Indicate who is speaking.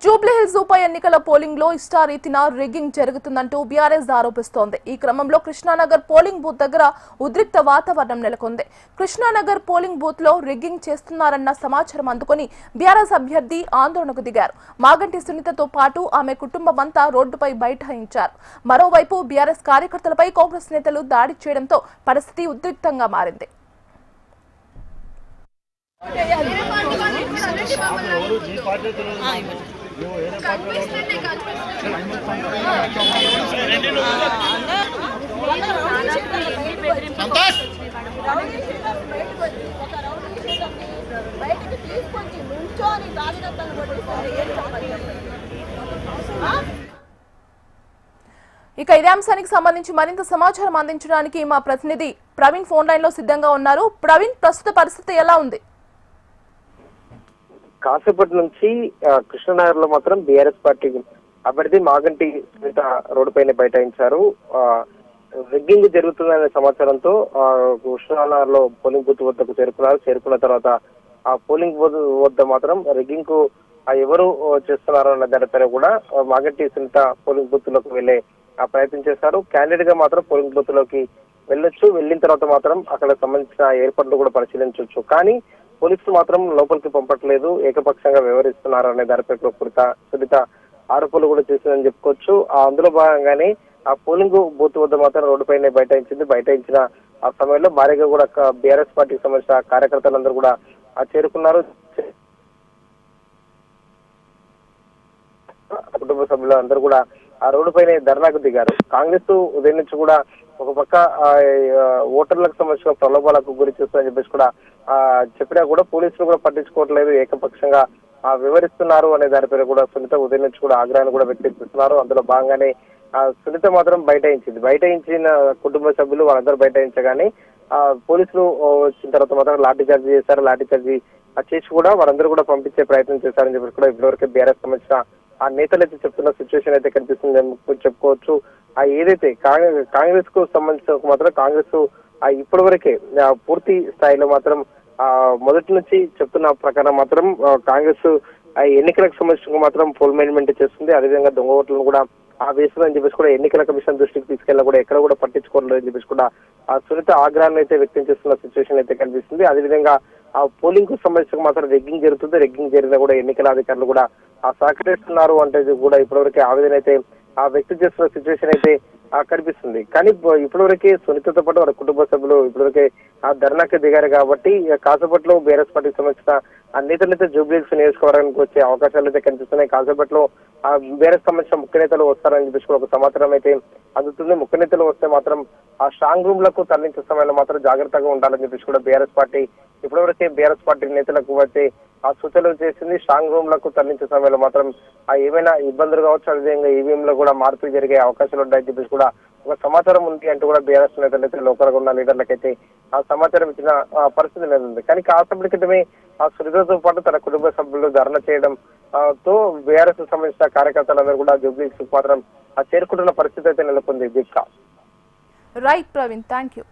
Speaker 1: జూబ్లీహిల్స్ ఉప ఎన్నికల పోలింగ్ లో ఇష్టారీతిన రిగ్గింగ్ జరుగుతుందంటూ బీఆర్ఎస్ ఆరోపిస్తోంది. ఈ క్రమంలో కృష్ణానగర్ పోలింగ్ బూత్ దగ్గర ఉద్రిక్త వాతావరణం నెలకొంది. కృష్ణానగర్ పోలింగ్ బూత్ లో రిగ్గింగ్ చేస్తున్నారన్న సమాచారం అందుకుని బీఆర్ఎస్ అభ్యర్థి ఆందోళనకు దిగారు. మాగంటి సునీతతో పాటు ఆమె కుటుంబమంతా రోడ్డుపై బైఠాయించారు. మరోవైపు బీఆర్ఎస్ కార్యకర్తలపై కాంగ్రెస్ నేతలు దాడి చేయడంతో పరిస్థితి ఉద్రిక్తంగా మారింది. ఇక ఇదే అంశానికి సంబంధించి మరింత సమాచారం అందించడానికి మా ప్రతినిధి ప్రవీణ్ ఫోన్ లైన్ లో సిద్ధంగా ఉన్నారు. ప్రవీణ్, ప్రస్తుత పరిస్థితి ఎలా ఉంది?
Speaker 2: కాసేపటి నుంచి కృష్ణనగర్ లో మాత్రం బీఆర్ఎస్ పార్టీ అభ్యర్థి మాగంటి సునీత రోడ్డుపైన బైఠాయించారు. రిగ్గింగ్ జరుగుతుందనే సమాచారంతో కృష్ణనగర్ లో పోలింగ్ బూత్ వద్దకు చేరుకున్న తర్వాత ఆ పోలింగ్ బూత్ వద్ద మాత్రం రిగ్గింగ్ కు ఎవరు చేస్తున్నారు అన్న దానిపైన కూడా మాగంటి సునీత పోలింగ్ బూత్ లోకి వెళ్లే ప్రయత్నం చేశారు. క్యాండిడేట్ గా మాత్రం పోలింగ్ బూత్ లోకి వెళ్ళొచ్చు. వెళ్ళిన తర్వాత మాత్రం అక్కడ సంబంధించిన ఏర్పాట్లు కూడా పరిశీలించవచ్చు. కానీ పోలీసులు మాత్రం లోపలికి పంపట్లేదు, ఏకపక్షంగా వ్యవహరిస్తున్నారు అనే దానిపై సునీత ఆరోపణలు కూడా చేసిందని చెప్పుకోవచ్చు. అందులో భాగంగానే ఆ పోలింగ్ బూత్ వద్ద మాత్రం రోడ్డుపైనే బైఠాయించిన ఆ సమయంలో భారీగా కూడా బీఆర్ఎస్ పార్టీకి సంబంధించిన కార్యకర్తలందరూ కూడా చేరుకున్నారు. కుటుంబ సభ్యులు అందరూ కూడా ఆ రోడ్డుపైనే ధర్నాకు దిగారు. కాంగ్రెస్ ఉదయం నుంచి కూడా ఒక పక్క ఓటర్లకు సంబంధించిన ప్రలోభాలకు గురి చేస్తుందని చెప్పేసి కూడా చెప్పినా కూడా పోలీసులు కూడా పట్టించుకోవట్లేదు, ఏకపక్షంగా వివరిస్తున్నారు అనే దానిపైన కూడా సునీత ఉదయం నుంచి కూడా ఆగ్రహాన్ని కూడా వ్యక్తపరుస్తున్నారు. అందులో భాగంగానే సునీత మాత్రం బైఠాయించిన కుటుంబ సభ్యులు వాళ్ళందరూ బైఠాయించగానే పోలీసులు వచ్చిన తర్వాత మాత్రం లాఠీ చార్జీ చేశారు. లాఠీ చార్జీ చేసి కూడా వారందరూ కూడా పంపించే ప్రయత్నం చేశారని చెప్పేసి కూడా ఇప్పటివరకు బీఆర్ఎస్ సంబంధించిన ఆ నేతలు అయితే చెప్తున్న సిచ్యువేషన్ అయితే కనిపిస్తుంది చెప్పుకోవచ్చు. ఏదైతే కాంగ్రెస్ కు సంబంధించిన మాత్రం కాంగ్రెస్ ఇప్పటి వరకే పూర్తి స్థాయిలో మాత్రం మొదటి నుంచి చెప్తున్న ప్రకారం మాత్రం కాంగ్రెస్ ఎన్నికలకు సంబంధించిన మాత్రం పోల్ మేనేజ్మెంట్ చేస్తుంది. అదేవిధంగా దొంగ ఓట్లను కూడా వేస్తుందని చెప్పేసి కూడా ఎన్నికల కమిషన్ దృష్టికి తీసుకెళ్ళినా కూడా ఎక్కడ కూడా పట్టించుకోవట్లేదని చెప్పేసి కూడా సునీత ఆగ్రహాన్ని అయితే వ్యక్తం చేస్తున్న సిచ్యువేషన్ అయితే కనిపిస్తుంది. అదేవిధంగా ఆ పోలింగ్ కు సంబంధించిన మాత్రం రిగ్గింగ్ జరుగుతుంది. రిగ్గింగ్ జరిగినా కూడా ఎన్నికల అధికారులు కూడా సహకరిస్తున్నారు అంటే కూడా ఇప్పటివరకే ఆవేదన అయితే వ్యక్తం చేస్తున్న సిచ్యువేషన్ అయితే కనిపిస్తుంది. కానీ ఇప్పటివరకే సునీతతో పాటు వారి కుటుంబ సభ్యులు ఇప్పటివరకే ధర్నాకి దిగారు కాబట్టి కాసేపట్లో బీఆర్ఎస్ పార్టీకి సంబంధించిన నేతలైతే జూబ్లీహిల్స్ నియోజకవర్గానికి వచ్చే అవకాశాలు అయితే కనిపిస్తున్నాయి. కాసేపట్లో బీఆర్ఎస్ సంబంధించిన ముఖ్య నేతలు వస్తారని చెప్పేసి ఒక సమాచారం అయితే అందుతుంది. ముఖ్య నేతలు వస్తే మాత్రం ఆ స్ట్రాంగ్ రూమ్ లకు తరలించే సమయంలో మాత్రం జాగ్రత్తగా ఉండాలని చెప్పేసి కూడా బీఆర్ఎస్ పార్టీ ఇప్పటివరకే బీఆర్ఎస్ పార్టీ నేతలకు అయితే సూచనలు చేసింది. స్ట్రాంగ్ రూమ్ లకు తరలించే సమయంలో మాత్రం ఏమైనా ఇబ్బందులు కావచ్చు, అదేవిధంగా ఈవీఎం లో కూడా మార్పులు జరిగే అవకాశాలు ఉంటాయని చెప్పేసి కూడా ఒక సమాచారం ఉంది అంటూ కూడా బీఆర్ఎస్ నేతలు అయితే లోకల్గా ఉన్న లీడర్లకైతే ఆ సమాచారం ఇచ్చిన పరిస్థితి లేదు. కానీ కాసేపటి క్రితమే సునీతతో పాటు తన కుటుంబ సభ్యులు ధర్నా చేయడం తో బీఆర్ఎస్ సంబంధించిన కార్యకర్తలందరూ కూడా జూబ్లీహిల్స్ మాత్రం చేరుకుంటున్న పరిస్థితి అయితే నెలకొంది.
Speaker 1: Right Praveen, thank you.